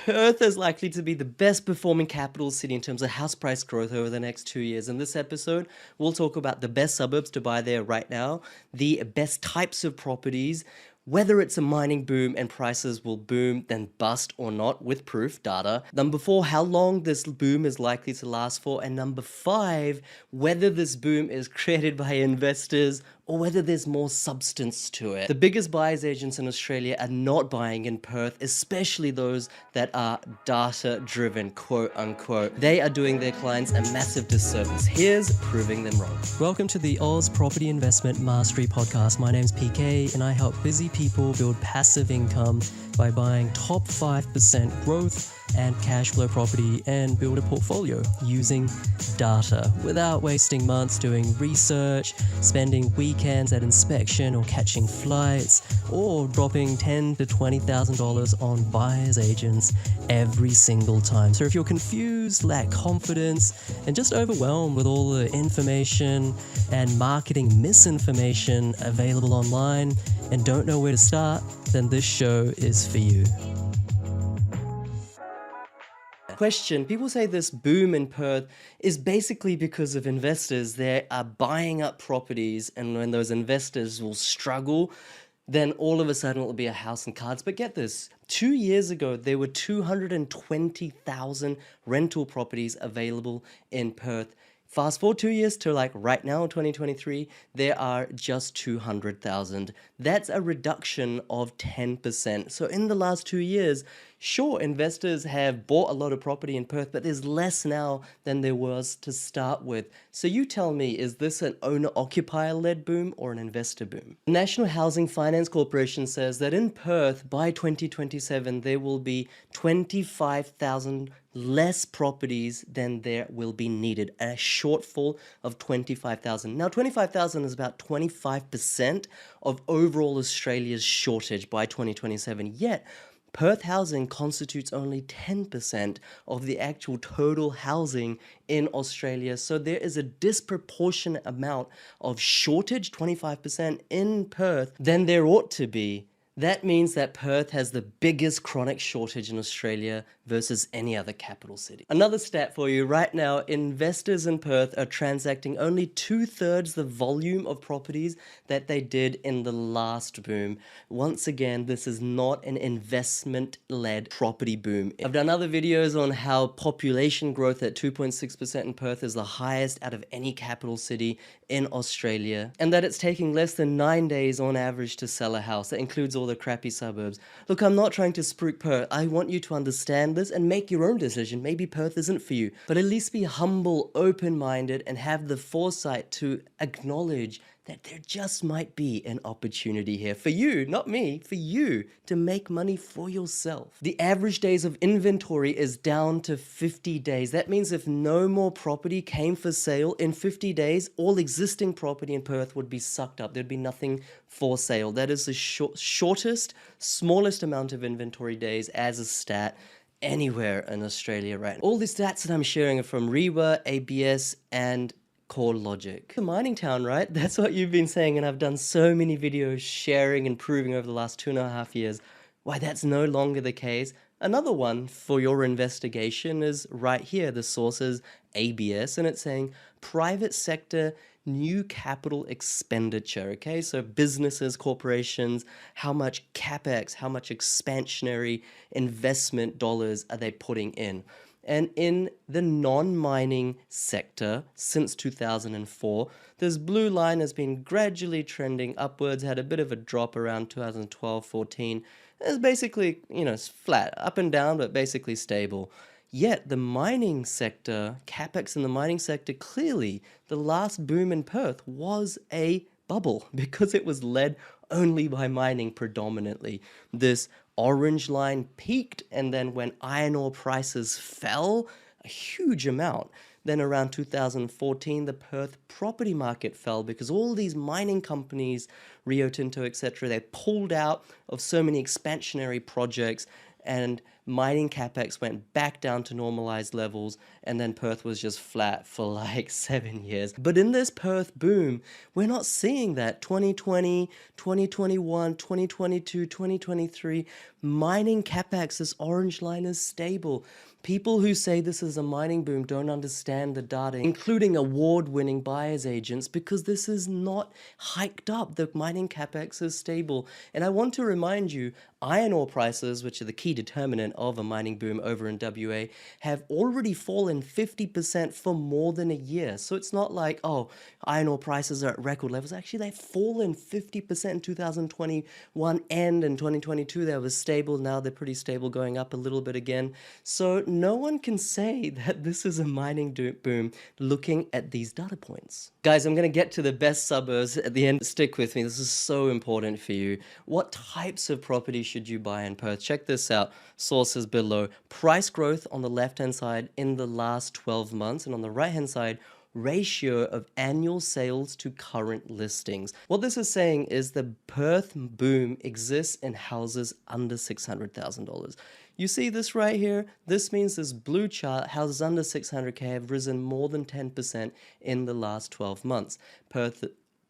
Perth is likely to be the best performing capital city in terms of house price growth over the next 2 years. In this episode, we'll talk about the best suburbs to buy there right now, the best types of properties, whether it's a mining boom and prices will boom, then bust or not with proof, data. Number 4, how long this boom is likely to last for. And number 5, whether this boom is created by investors or whether there's more substance to it. The biggest buyers agents in Australia are not buying in Perth, especially those that are data-driven, quote unquote. They are doing their clients a massive disservice. Here's proving them wrong. Welcome to the Oz Property Investment Mastery Podcast. My name's PK and I help busy people build passive income by buying top 5% growth and cash flow property and build a portfolio using data without wasting months doing research, spending weekends at inspection or catching flights, or dropping $10,000 to $20,000 on buyer's agents every single time. So if you're confused, lack confidence, and just overwhelmed with all the information and marketing misinformation available online and don't know where to start, then this show is for you. Question. People say this boom in Perth is basically because of investors. They are buying up properties, and when those investors will struggle, then all of a sudden it will be a house and cards. But get this, 2 years ago, there were 220,000 rental properties available in Perth. Fast forward 2 years to like right now in 2023, there are just 200,000. That's a reduction of 10%. So in the last 2 years, sure, investors have bought a lot of property in Perth, but there's less now than there was to start with. So you tell me, is this an owner-occupier led boom or an investor boom? The National Housing Finance Corporation says that in Perth, by 2027, there will be 25,000 less properties than there will be needed, a shortfall of 25,000. Now, 25,000 is about 25% of overall Australia's shortage by 2027, yet Perth housing constitutes only 10% of the actual total housing in Australia. So there is a disproportionate amount of shortage, 25% in Perth, than there ought to be. That means that Perth has the biggest chronic shortage in Australia versus any other capital city. Another stat for you, right now, investors in Perth are transacting only 2/3 the volume of properties that they did in the last boom. Once again, this is not an investment-led property boom. I've done other videos on how population growth at 2.6% in Perth is the highest out of any capital city in Australia, and that it's taking less than 9 days on average to sell a house. That includes all the crappy suburbs. Look, I'm not trying to spruik Perth. I want you to understand this and make your own decision. Maybe Perth isn't for you, but at least be humble, open-minded, and have the foresight to acknowledge that there just might be an opportunity here for you, not me, for you to make money for yourself. The average days of inventory is down to 50 days. That means if no more property came for sale in 50 days, all existing property in Perth would be sucked up. There'd be nothing for sale. That is the shortest, smallest amount of inventory days as a stat anywhere in Australia right now. All the stats that I'm sharing are from REWA, ABS, and Core Logic. A mining town, right? That's what you've been saying, and I've done so many videos sharing and proving over the last 2.5 years why that's no longer the case. Another one for your investigation is right here. The source is ABS, and it's saying private sector new capital expenditure, okay? So businesses, corporations, how much CapEx, how much expansionary investment dollars are they putting in? And in the non-mining sector since 2004, this blue line has been gradually trending upwards, had a bit of a drop around 2012-14. It's basically, it's flat, up and down, but basically stable. Yet the mining sector, CapEx in the mining sector, clearly the last boom in Perth was a bubble because it was led only by mining predominantly. This orange line peaked, and then when iron ore prices fell a huge amount, then around 2014 the Perth property market fell because all these mining companies, Rio Tinto, etc., they pulled out of so many expansionary projects, and mining capex went back down to normalized levels, and then Perth was just flat for like 7 years. But in this Perth boom, we're not seeing that. 2020, 2021, 2022, 2023, mining capex, this orange line is stable. People who say this is a mining boom don't understand the data, including award-winning buyers agents, because this is not hiked up. The mining capex is stable. And I want to remind you, iron ore prices, which are the key determinant of a mining boom over in WA, have already fallen 50% for more than a year. So it's not like, oh, iron ore prices are at record levels. Actually, they've fallen 50% in 2021 and in 2022 they were stable. Now they're pretty stable, going up a little bit again. So no one can say that this is a mining boom looking at these data points. Guys, I'm going to get to the best suburbs at the end. Stick with me. This is so important for you. What types of property should you buy in Perth? Check this out. Sources below. Price growth on the left-hand side in the last 12 months, and on the right-hand side, ratio of annual sales to current listings. What this is saying is the Perth boom exists in houses under $600,000. You see this right here? This means this blue chart, houses under 600K have risen more than 10% in the last 12 months. Perth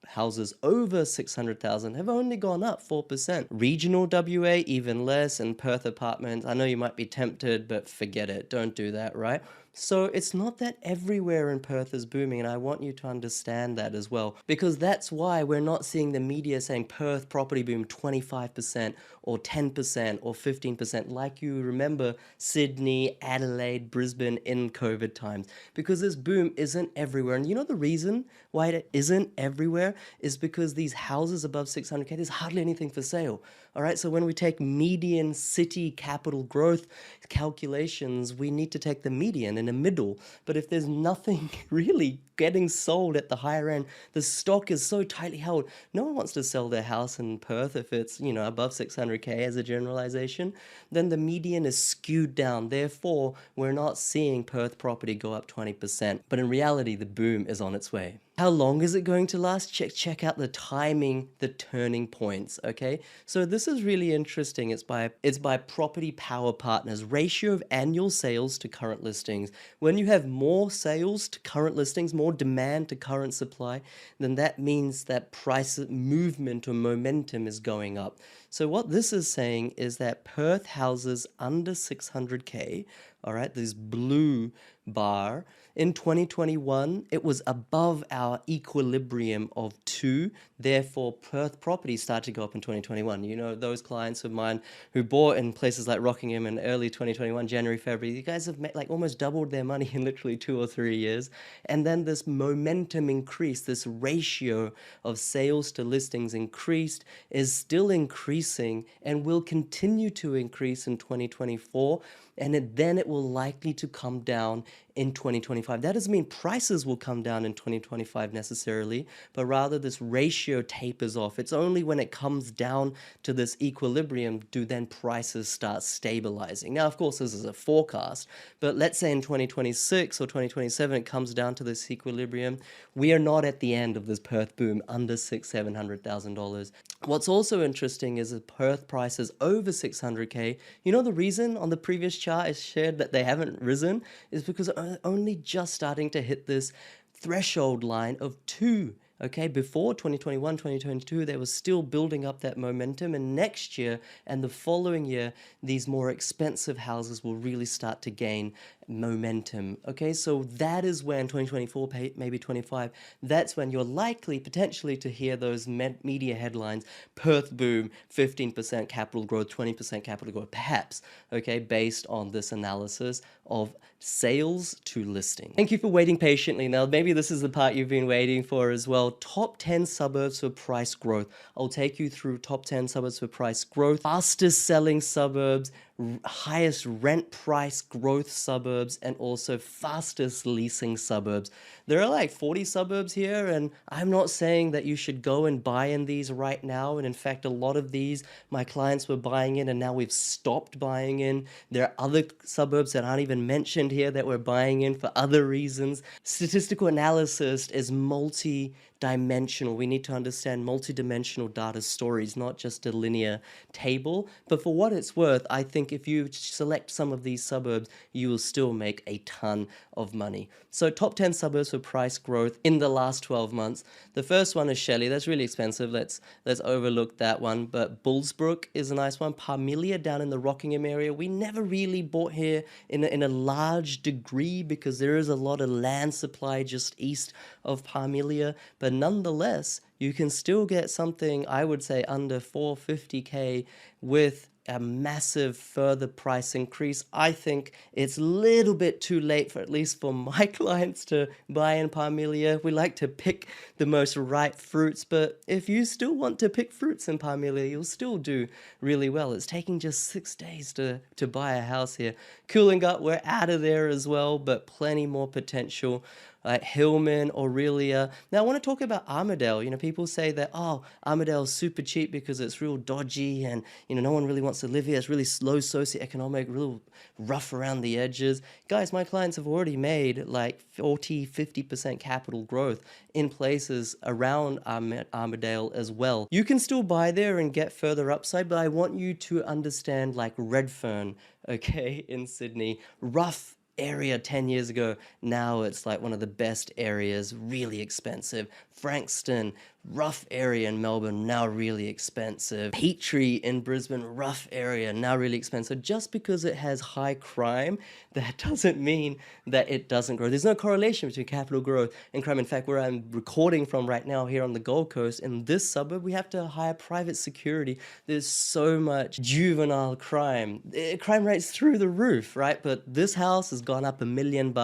houses over 600,000 have only gone up 4%. Regional WA, even less, and Perth apartments, I know you might be tempted, but forget it. Don't do that, right? So it's not that everywhere in Perth is booming, and I want you to understand that as well, because that's why we're not seeing the media saying Perth property boom 25% or 10% or 15% like you remember Sydney, Adelaide, Brisbane in COVID times, because this boom isn't everywhere. And you know the reason why it isn't everywhere is because these houses above 600K, there's hardly anything for sale. All right, so when we take median city capital growth calculations, we need to take the median in the middle. But if there's nothing really getting sold at the higher end, the stock is so tightly held, no one wants to sell their house in Perth if it's, you know, above 600K as a generalization, then the median is skewed down. Therefore, we're not seeing Perth property go up 20%. But in reality, the boom is on its way. How long is it going to last? Check out the timing, the turning points, okay? So this is really interesting. It's by Property Power Partners, ratio of annual sales to current listings. When you have more sales to current listings, more demand to current supply, then that means that price movement or momentum is going up. So what this is saying is that Perth houses under 600K, all right, this blue bar, in 2021, it was above our equilibrium of 2. Therefore, Perth properties started to go up in 2021. You know, those clients of mine who bought in places like Rockingham in early 2021, January, February, you guys have like almost doubled their money in literally 2 or 3 years. And then this momentum increased, this ratio of sales to listings increased, is still increasing, and will continue to increase in 2024. And then it will likely to come down in 2025. That doesn't mean prices will come down in 2025 necessarily, but rather this ratio tapers off. It's only when it comes down to this equilibrium do then prices start stabilizing. Now, of course, this is a forecast, but let's say in 2026 or 2027 it comes down to this equilibrium. We are not at the end of this Perth boom under $700,000. What's also interesting is that Perth prices over 600K. You know the reason on the previous chart I shared that they haven't risen is because only just starting to hit this threshold line of 2. Okay, before 2021, 2022, they were still building up that momentum, and next year and the following year, these more expensive houses will really start to gain momentum. Okay, so that is when 2024, maybe 25, that's when you're likely potentially to hear those media headlines, Perth boom, 15% capital growth, 20% capital growth, perhaps, okay, based on this analysis of sales to listing. Thank you for waiting patiently. Now, maybe this is the part you've been waiting for as well. Top 10 suburbs for price growth. I'll take you through top 10 suburbs for price growth, fastest selling suburbs, highest rent price growth suburbs, and also fastest leasing suburbs. There are like 40 suburbs here, and I'm not saying that you should go and buy in these right now. And in fact, a lot of these my clients were buying in, and now we've stopped buying in. There are other suburbs that aren't even mentioned here that we're buying in for other reasons. Statistical analysis is multi-dimensional. We need to understand multi-dimensional data stories, not just a linear table. But for what it's worth, I think think if you select some of these suburbs, you will still make a ton of money. So top 10 suburbs for price growth in the last 12 months. The first one is Shelley. That's really expensive. Let's overlook that one. But Bullsbrook is a nice one. Parmelia down in the Rockingham area. We never really bought here in a large degree because there is a lot of land supply just east of Parmelia. But nonetheless, you can still get something, I would say, under 450K with a massive further price increase. I think it's a little bit too late for, at least for my clients, to buy in Parmelia. We like to pick the most ripe fruits, but if you still want to pick fruits in Parmelia, you'll still do really well. It's taking just 6 days to buy a house here. Coolangatta, we're out of there as well, but plenty more potential. Hillman, Aurelia. Now I want to talk about Armadale. People say that, oh, Armadale's super cheap because it's real dodgy and, no one really wants to live here. It's really low socioeconomic, real rough around the edges. Guys, my clients have already made like 40-50% capital growth in places around Armadale as well. You can still buy there and get further upside, but I want you to understand like Redfern, okay, in Sydney. Rough area 10 years ago, now it's like one of the best areas, really expensive. Frankston, rough area in Melbourne, now really expensive. Peachtree in Brisbane, rough area, now really expensive. Just because it has high crime, that doesn't mean that it doesn't grow. There's no correlation between capital growth and crime. In fact, where I'm recording from right now here on the Gold Coast, in this suburb, we have to hire private security. There's so much juvenile crime. Crime rate's through the roof, right? But this house has gone up $1 million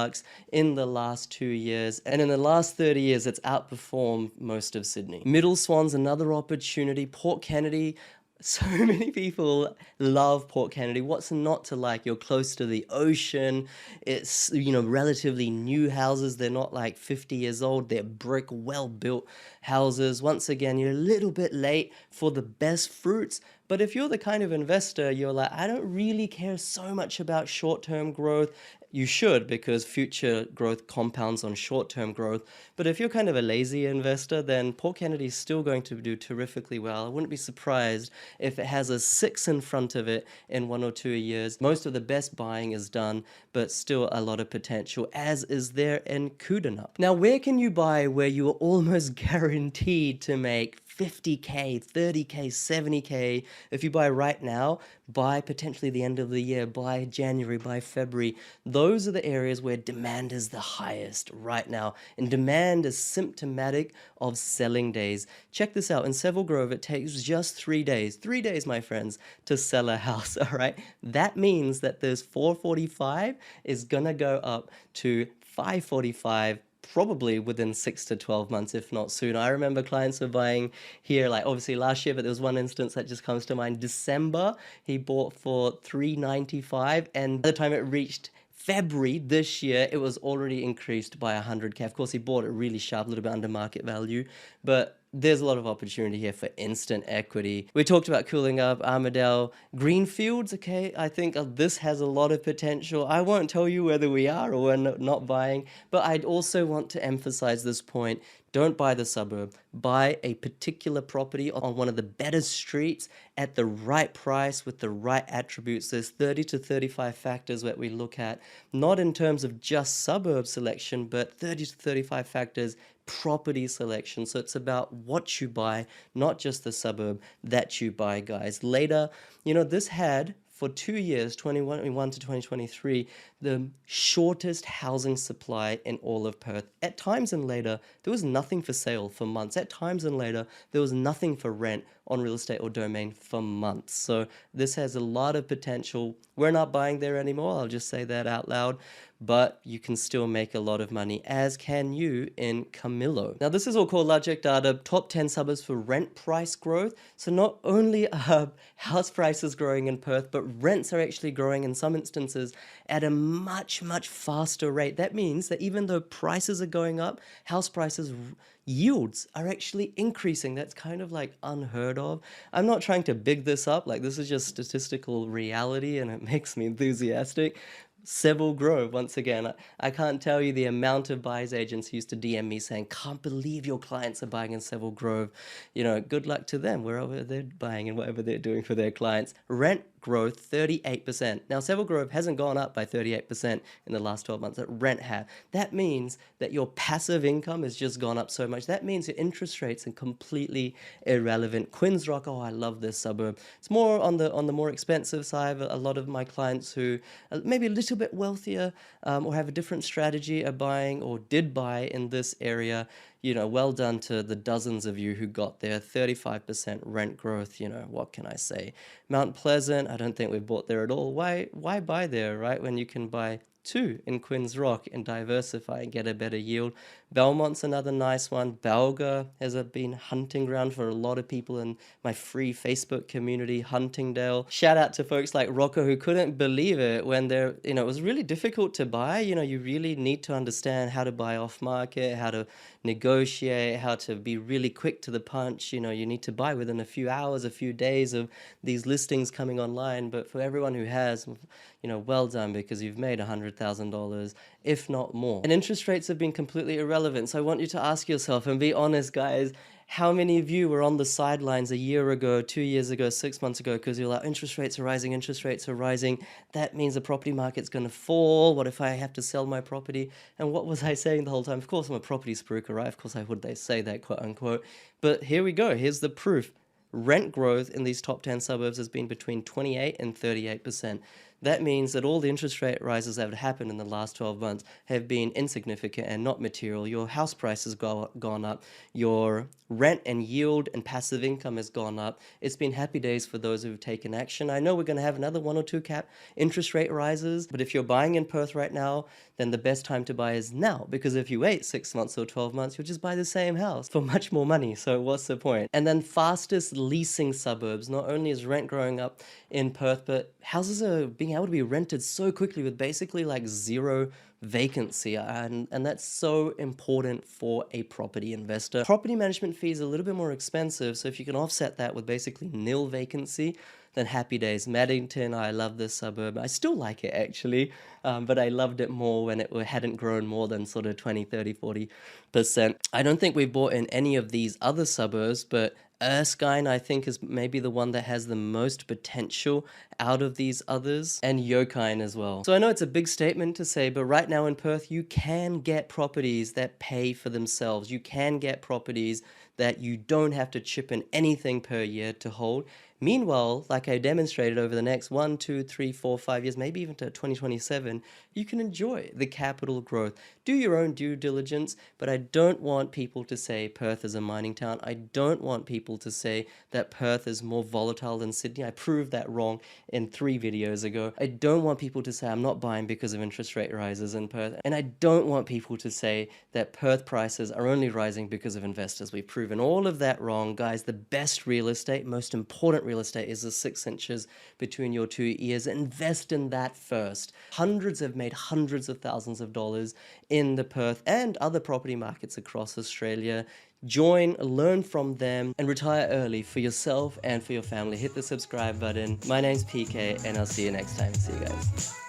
in the last 2 years. And in the last 30 years, it's outperformed most of Sydney. Middle Swan's another opportunity. Port Kennedy, so many people love Port Kennedy. What's not to like? You're close to the ocean. It's, relatively new houses. They're not like 50 years old. They're brick, well-built houses. Once again, you're a little bit late for the best fruits. But if you're the kind of investor, you're like, I don't really care so much about short-term growth. You should, because future growth compounds on short-term growth. But if you're kind of a lazy investor, then Port Kennedy is still going to do terrifically well. I wouldn't be surprised if it has a 6 in front of it in 1 or 2 years. Most of the best buying is done, but still a lot of potential, as is there in Koodanup. Now, where can you buy where you are almost guaranteed to make 50K, 30K, 70K? If you buy right now, by potentially the end of the year, by January, by February, those are the areas where demand is the highest right now. And demand is symptomatic of selling days. Check this out. In Seville Grove, it takes just 3 days. 3 days, my friends, to sell a house, all right? That means that this 445 is going to go up to 545 probably within 6 to 12 months, if not sooner. I remember clients were buying here, like obviously last year, but there was one instance that just comes to mind. December, he bought for $395, and by the time it reached February this year, it was already increased by 100K. Of course, he bought it really sharp, a little bit under market value, but there's a lot of opportunity here for instant equity. We talked about Coolangatta, Armadale, Greenfields, okay? I think this has a lot of potential. I won't tell you whether we are or we're not buying, but I'd also want to emphasize this point. Don't buy the suburb. Buy a particular property on one of the better streets at the right price with the right attributes. There's 30 to 35 factors that we look at, not in terms of just suburb selection, but 30 to 35 factors property selection. So it's about what you buy, not just the suburb that you buy, guys. Later, this had, for 2 years, 2021 to 2023, the shortest housing supply in all of Perth. At times and later, there was nothing for sale for months. At times and later, there was nothing for rent on real estate or domain for months. So this has a lot of potential. We're not buying there anymore. I'll just say that out loud. But you can still make a lot of money, as can you in Camillo. Now, this is all called Logic Data, top 10 suburbs for rent price growth. So not only are house prices growing in Perth, but rents are actually growing in some instances at a much, much faster rate. That means that even though prices are going up, house prices yields are actually increasing. That's kind of like unheard of. I'm not trying to big this up, like this is just statistical reality and it makes me enthusiastic. Seville Grove, once again, I can't tell you the amount of buyers agents who used to DM me saying, can't believe your clients are buying in Seville Grove. Good luck to them wherever they're buying and whatever they're doing for their clients. Rent growth 38%. Now, Seville Grove hasn't gone up by 38% in the last 12 months. That rent have. That means that your passive income has just gone up so much. That means your interest rates are completely irrelevant. Quinns Rock, oh, I love this suburb. It's more on the more expensive side. A lot of my clients who are maybe a little bit wealthier or have a different strategy are buying or did buy in this area. Well done to the dozens of you who got there. 35% rent growth, what can I say? Mount Pleasant, I don't think we've bought there at all. Why buy there, right? When you can buy two in Quinns Rock and diversify and get a better yield. Belmont's another nice one. Balga has been hunting ground for a lot of people in my free Facebook community, Huntingdale. Shout out to folks like Rocco who couldn't believe it when it was really difficult to buy. You really need to understand how to buy off market, how to negotiate, how to be really quick to the punch. You need to buy within a few hours, a few days of these listings coming online. But for everyone who has, well done, because you've made $100,000, if not more. And interest rates have been completely irrelevant. So I want you to ask yourself and be honest, guys. How many of you were on the sidelines a year ago, 2 years ago, 6 months ago, because you're like, interest rates are rising, interest rates are rising. That means the property market's going to fall. What if I have to sell my property? And what was I saying the whole time? Of course, I'm a property spruiker, right? Of course, I would they say that, quote unquote. But here we go. Here's the proof. Rent growth in these top 10 suburbs has been between 28 and 38%. That means that all the interest rate rises that have happened in the last 12 months have been insignificant and not material. Your house price has gone up. Your rent and yield and passive income has gone up. It's been happy days for those who've taken action. I know we're going to have another 1 or 2 cap interest rate rises, but if you're buying in Perth right now, then the best time to buy is now, because if you wait 6 months or 12 months, you'll just buy the same house for much more money. So what's the point? And then fastest leasing suburbs. Not only is rent growing up in Perth, but houses are being able to be rented so quickly with basically like zero vacancy, and that's so important for a property investor. Property management fees are a little bit more expensive, so if you can offset that with basically nil vacancy, then happy days. Maddington, I love this suburb. I still like it actually, but I loved it more when it hadn't grown more than sort of 20, 30, 40%. I don't think we bought in any of these other suburbs, but Erskine, I think, is maybe the one that has the most potential out of these others, and Yokine as well. So I know it's a big statement to say, but right now in Perth, you can get properties that pay for themselves. You can get properties that you don't have to chip in anything per year to hold. Meanwhile, like I demonstrated over the next 1, 2, 3, 4, 5 years, maybe even to 2027, you can enjoy the capital growth. Do your own due diligence, but I don't want people to say Perth is a mining town. I don't want people to say that Perth is more volatile than Sydney. I proved that wrong in 3 videos ago. I don't want people to say I'm not buying because of interest rate rises in Perth. And I don't want people to say that Perth prices are only rising because of investors. We've proven all of that wrong. Guys, the best real estate, most important real estate is the 6 inches between your 2 ears. Invest in that first. Hundreds have made hundreds of thousands of dollars in the Perth and other property markets across Australia. Join, learn from them, and retire early for yourself and for your family. Hit the subscribe button. My name's PK, and I'll see you next time. See you guys.